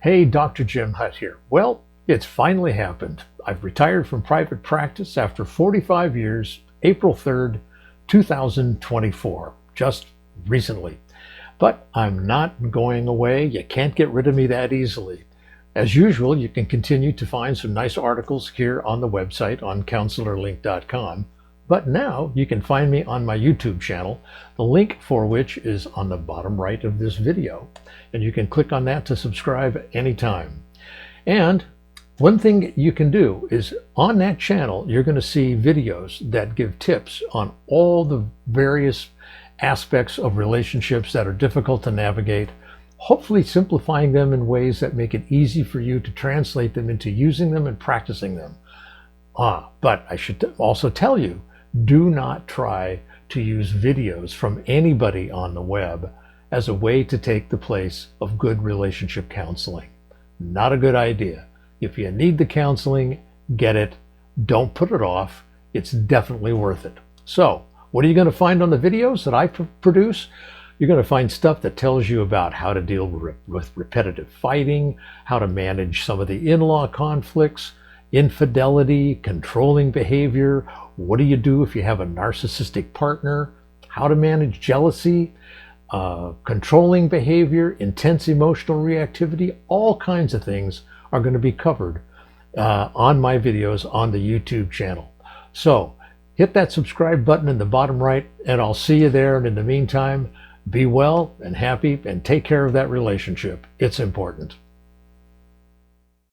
Hey, Dr. Jim Hutt here. Well, it's finally happened. I've retired from private practice after 45 years, April 3rd, 2024, just recently. But I'm not going away. You can't get rid of me that easily. As usual, you can continue to find some nice articles here on the website on counselorlink.com. But now you can find me on my YouTube channel, the link for which is on the bottom right of this video. And you can click on that to subscribe anytime. And one thing you can do is on that channel, you're going to see videos that give tips on all the various aspects of relationships that are difficult to navigate, hopefully simplifying them in ways that make it easy for you to translate them into using them and practicing them. But I should also tell you, do not try to use videos from anybody on the web as a way to take the place of good relationship counseling. Not a good idea. If you need the counseling, get it. Don't put it off. It's definitely worth it. So, what are you going to find on the videos that I produce? You're going to find stuff that tells you about how to deal with repetitive fighting, how to manage some of the in-law conflicts, infidelity, controlling behavior. What do you do if you have a narcissistic partner? How to manage jealousy, controlling behavior, intense emotional reactivity. All kinds of things are going to be covered on my videos on the YouTube channel. So hit that subscribe button in the bottom right and I'll see you there. And in the meantime, be well and happy and take care of that relationship. It's important.